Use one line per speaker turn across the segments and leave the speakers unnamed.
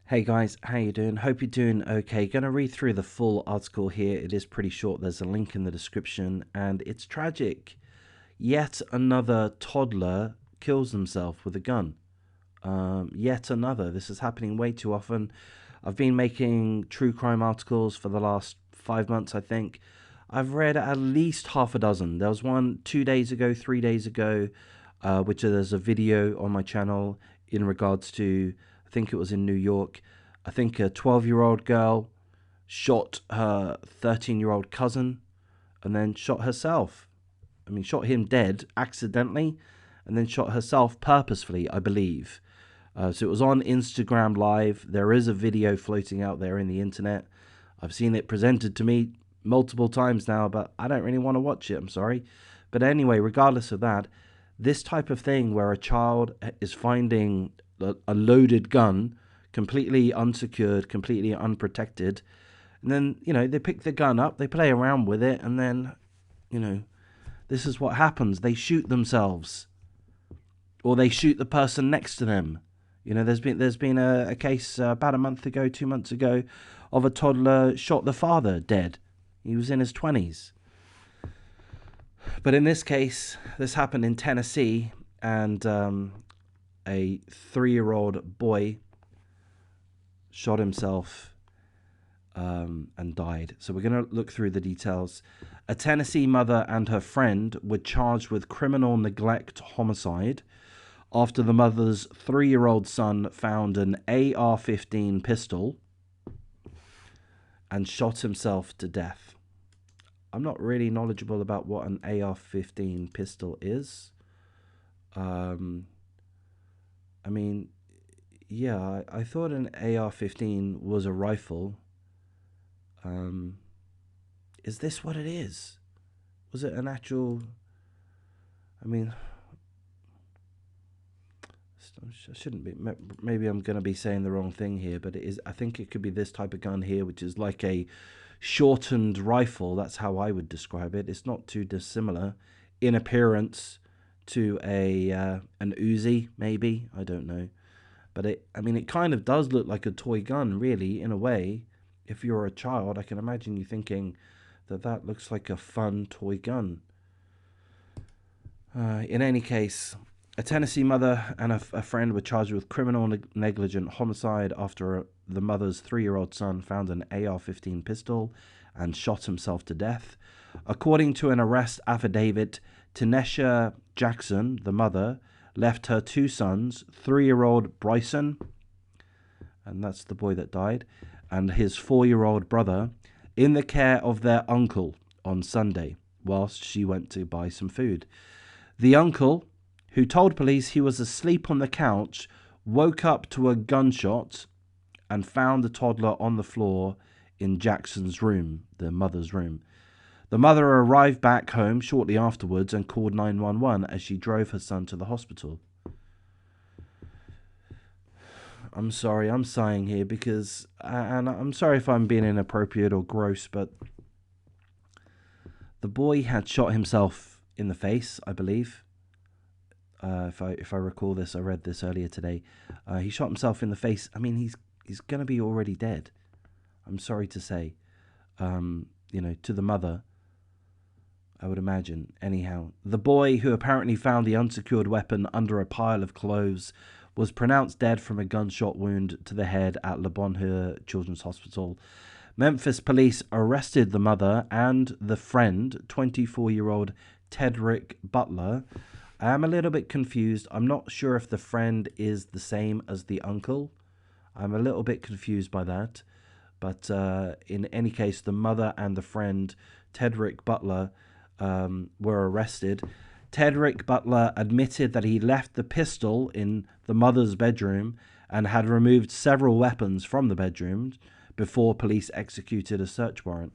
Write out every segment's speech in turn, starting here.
Hey guys, how you doing? Hope you're doing okay. Gonna read through the full article here. It is pretty short. There's a link in the description, and it's tragic. Yet another toddler kills himself with a gun. Yet another. This is happening way too often. I've been making true crime articles for the last 5 months, I think. I've read at least half a dozen. There was one 2 days ago, 3 days ago, which there's a video on my channel in regards to, I think it was in New York. I think a 12-year-old girl shot her 13-year-old cousin and then shot herself. I mean, shot him dead accidentally and then shot herself purposefully, I believe. So it was on Instagram Live. There is a video floating out there in the internet. I've seen it presented to me multiple times now, but I don't really want to watch it. I'm sorry. But anyway, regardless of that, this type of thing where a child is finding a loaded gun, completely unsecured, completely unprotected, and then, they pick the gun up, they play around with it, and then, this is what happens. They shoot themselves, or they shoot the person next to them. There's been a case about a month ago, 2 months ago, of a toddler shot the father dead. He was in his 20s. But in this case, this happened in Tennessee, and a 3-year-old boy shot himself and died. So we're going to look through the details. A Tennessee mother and her friend were charged with criminal neglect homicide after the mother's 3-year-old son found an AR-15 pistol and shot himself to death. I'm not really knowledgeable about what an AR-15 pistol is. I mean, yeah, I thought an AR-15 was a rifle. Is this what it is? Was it an actual... I mean, I shouldn't be... Maybe I'm going to be saying the wrong thing here, but it is. I think it could be this type of gun here, which is like a shortened rifle. That's how I would describe it. It's not too dissimilar in appearance to an Uzi, maybe. I don't know. But it kind of does look like a toy gun, really, in a way. If you're a child, I can imagine you thinking that looks like a fun toy gun. In any case, a Tennessee mother and a friend were charged with criminal negligent homicide after the mother's 3-year-old son found an AR-15 pistol and shot himself to death. According to an arrest affidavit, Tanesha Jackson, the mother, left her 2 sons, 3-year-old Bryson, and that's the boy that died, and his 4-year-old brother, in the care of their uncle on Sunday, whilst she went to buy some food. The uncle, who told police he was asleep on the couch, woke up to a gunshot and found the toddler on the floor in Jackson's room, the mother's room. The mother arrived back home shortly afterwards and called 911 as she drove her son to the hospital. I'm sorry, I'm sighing here because, and I'm sorry if I'm being inappropriate or gross, but the boy had shot himself in the face, I believe. If I recall this, I read this earlier today. He shot himself in the face. I mean, he's going to be already dead. I'm sorry to say, to the mother, I would imagine. Anyhow, the boy, who apparently found the unsecured weapon under a pile of clothes, was pronounced dead from a gunshot wound to the head at Le Bonheur Children's Hospital. Memphis police arrested the mother and the friend, 24-year-old Tedrick Butler. I am a little bit confused. I'm not sure if the friend is the same as the uncle. I'm a little bit confused by that. But in any case, the mother and the friend, Tedrick Butler, were arrested. Tedrick Butler admitted that he left the pistol in the mother's bedroom and had removed several weapons from the bedroom before police executed a search warrant.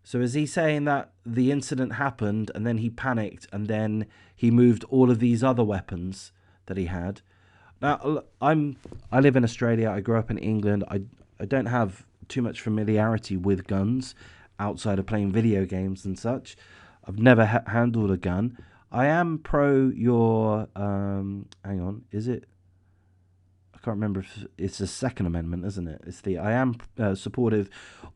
So is he saying that the incident happened and then he panicked and then he moved all of these other weapons that he had? Now, I live in Australia. I grew up in England. I don't have too much familiarity with guns outside of playing video games and such. I've never handled a gun. I am pro your, hang on, is it? I can't remember if it's the Second Amendment, isn't it? It's the I am supportive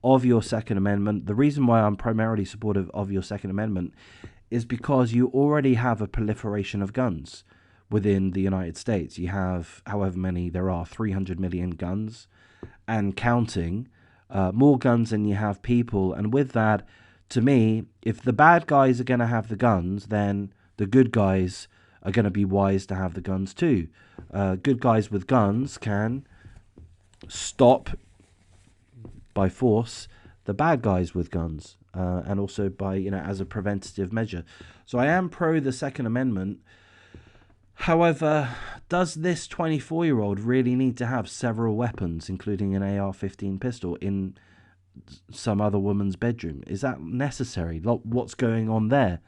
of your Second Amendment. The reason why I'm primarily supportive of your Second Amendment is because you already have a proliferation of guns within the United States. You have, however many there are, 300 million guns and counting, more guns than you have people. And with that, to me, if the bad guys are going to have the guns, then the good guys are going to be wise to have the guns too. Good guys with guns can stop by force the bad guys with guns, and also by, as a preventative measure. So I am pro the Second Amendment. However, does this 24-year-old really need to have several weapons, including an AR-15 pistol, in some other woman's bedroom? Is that necessary? What's going on there?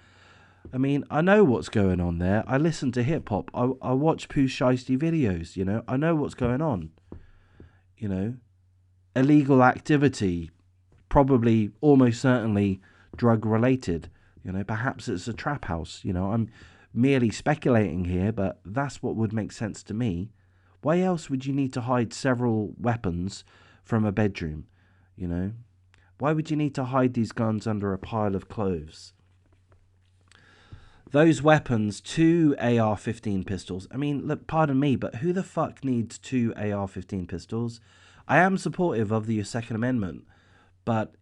I mean, I know what's going on there. I listen to hip-hop. I watch Pooh Shiesty videos, I know what's going on. Illegal activity, probably, almost certainly, drug-related. Perhaps it's a trap house. I'm merely speculating here, but that's what would make sense to me. Why else would you need to hide several weapons from a bedroom? Why would you need to hide these guns under a pile of clothes? Those weapons, 2 AR-15 pistols. I mean, look, pardon me, but who the fuck needs 2 AR-15 pistols? I am supportive of the Second Amendment, but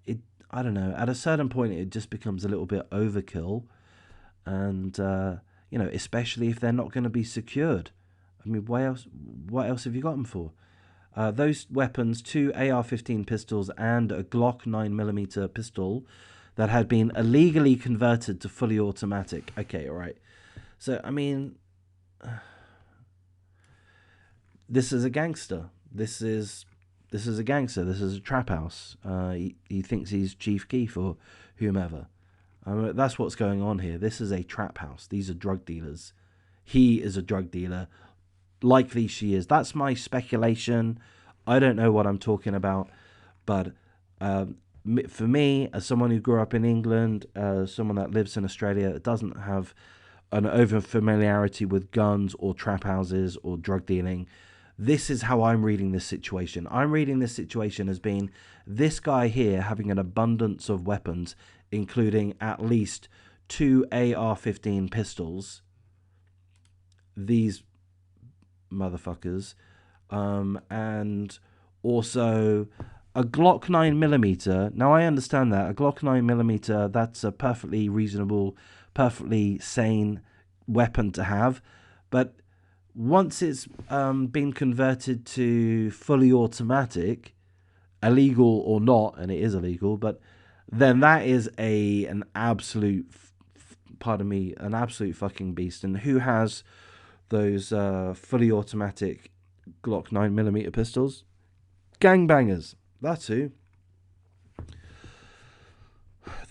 I don't know, at a certain point it just becomes a little bit overkill. And, especially if they're not going to be secured. I mean, what else have you got them for? Those weapons, 2 AR-15 pistols and a Glock 9mm pistol that had been illegally converted to fully automatic. Okay, all right. So, I mean, this is a gangster. This is a gangster. This is a trap house. He thinks he's Chief Keef or whomever. That's what's going on here. This is a trap house. These are drug dealers. He is a drug dealer. Likely she is. That's my speculation. I don't know what I'm talking about. But for me, as someone who grew up in England, someone that lives in Australia, that doesn't have an over familiarity with guns or trap houses or drug dealing, this is how I'm reading this situation. I'm reading this situation as being this guy here having an abundance of weapons, including at least 2 AR-15 pistols. These motherfuckers. And also a Glock 9mm. Now, I understand that. A Glock 9mm, that's a perfectly reasonable, perfectly sane weapon to have. But once it's been converted to fully automatic, illegal or not, and it is illegal, but then that is an absolute, an absolute fucking beast. And who has those fully automatic Glock 9mm pistols? Gangbangers. That's who.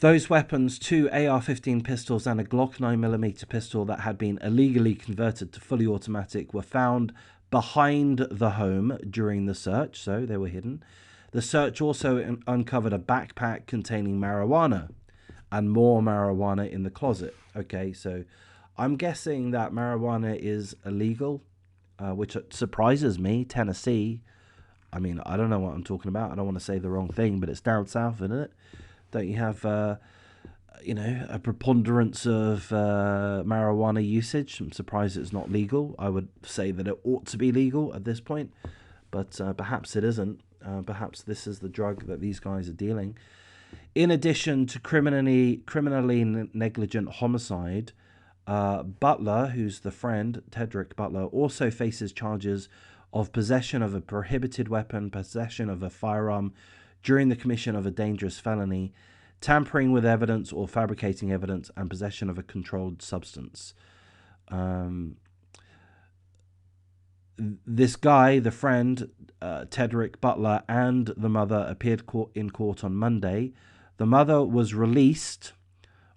Those weapons, 2 AR-15 pistols and a Glock 9mm pistol that had been illegally converted to fully automatic, were found behind the home during the search, so they were hidden. The search also uncovered a backpack containing marijuana and more marijuana in the closet. Okay, so I'm guessing that marijuana is illegal, which surprises me. Tennessee, I mean, I don't know what I'm talking about. I don't want to say the wrong thing, but it's down south, isn't it? Don't you have, a preponderance of marijuana usage? I'm surprised it's not legal. I would say that it ought to be legal at this point, but perhaps it isn't. Perhaps this is the drug that these guys are dealing. In addition to criminally negligent homicide, Butler, who's the friend, Tedrick Butler, also faces charges of possession of a prohibited weapon, possession of a firearm during the commission of a dangerous felony, tampering with evidence or fabricating evidence, and possession of a controlled substance. This guy, the friend, Tedrick Butler, and the mother appeared in court on Monday. The mother was released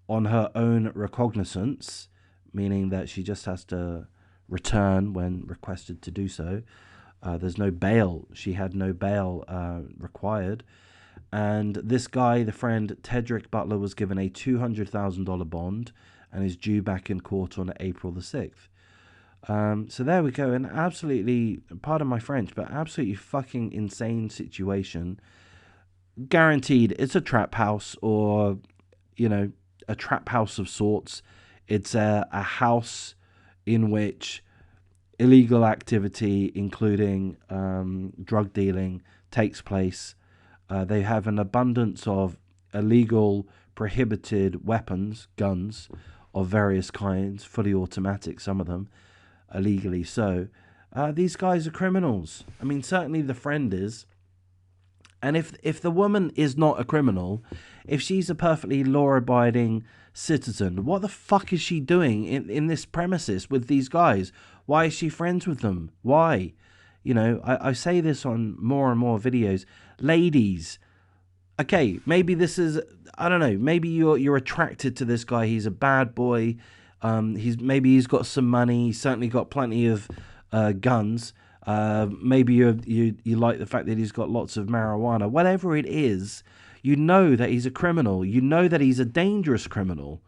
on her own recognizance, meaning that she just has to return when requested to do so. There's no bail. She had no bail required. And this guy, the friend, Tedrick Butler, was given a $200,000 bond and is due back in court on April the 6th. So there we go. An absolutely, pardon my French, but absolutely fucking insane situation. Guaranteed it's a trap house, or, you know, a trap house of sorts. It's a house in which illegal activity, including drug dealing, takes place. They have an abundance of illegal, prohibited weapons, guns of various kinds, fully automatic, some of them, illegally so. These guys are criminals. I mean, certainly the friend is. And if the woman is not a criminal, if she's a perfectly law-abiding citizen, what the fuck is she doing in this premises with these guys? Why is she friends with them? Why? You know, I say this on more and more videos. Ladies, okay, maybe this is, I don't know, maybe you're attracted to this guy. He's a bad boy. He's got some money. He's certainly got plenty of guns. Maybe you like the fact that he's got lots of marijuana. Whatever it is, you know that he's a criminal. You know that he's a dangerous criminal.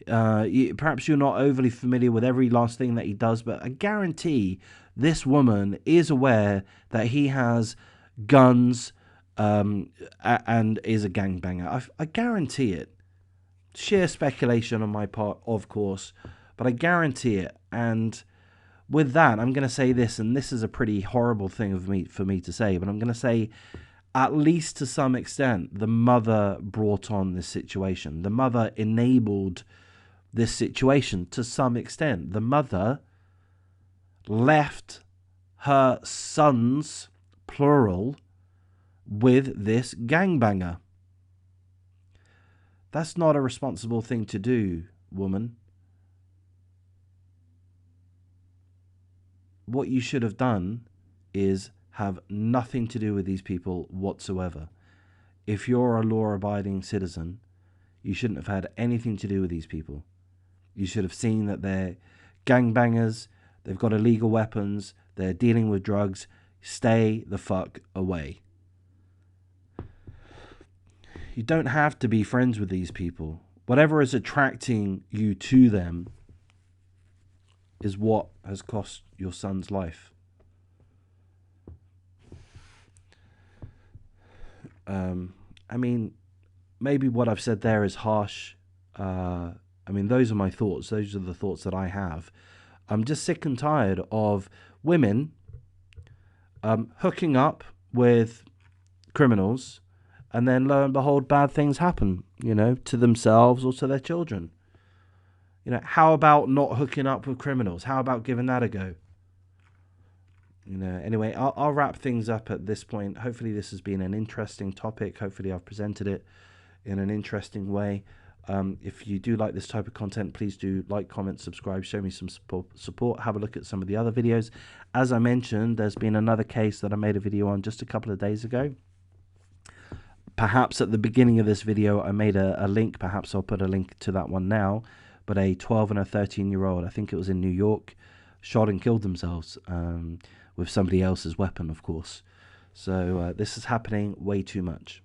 Perhaps you're not overly familiar with every last thing that he does, but I guarantee this woman is aware that he has guns and is a gangbanger. I guarantee it. Sheer speculation on my part, of course, but I guarantee it. And with that, I'm going to say this, and this is a pretty horrible thing for me to say, but I'm going to say, at least to some extent, the mother brought on this situation. The mother enabled this situation to some extent. The mother left her sons, plural, with this gangbanger. That's not a responsible thing to do, woman. What you should have done is have nothing to do with these people whatsoever. If you're a law-abiding citizen, you shouldn't have had anything to do with these people. You should have seen that they're gangbangers, they've got illegal weapons, they're dealing with drugs. Stay the fuck away. You don't have to be friends with these people. Whatever is attracting you to them is what has cost your son's life. I mean, maybe what I've said there is harsh. I mean, those are my thoughts. Those are the thoughts that I have. I'm just sick and tired of women hooking up with criminals, and then lo and behold, bad things happen, you know, to themselves or to their children. You know, how about not hooking up with criminals? How about giving that a go? You know, anyway, I'll wrap things up at this point. Hopefully this has been an interesting topic. Hopefully I've presented it in an interesting way. If you do like this type of content, please do like, comment, subscribe, show me some support. Have a look at some of the other videos. As I mentioned, there's been another case that I made a video on just a couple of days ago. Perhaps at the beginning of this video I made a link. Perhaps I'll put a link to that one now. But a 12 and a 13-year-old, I think it was in New York, shot and killed themselves with somebody else's weapon, of course. So this is happening way too much.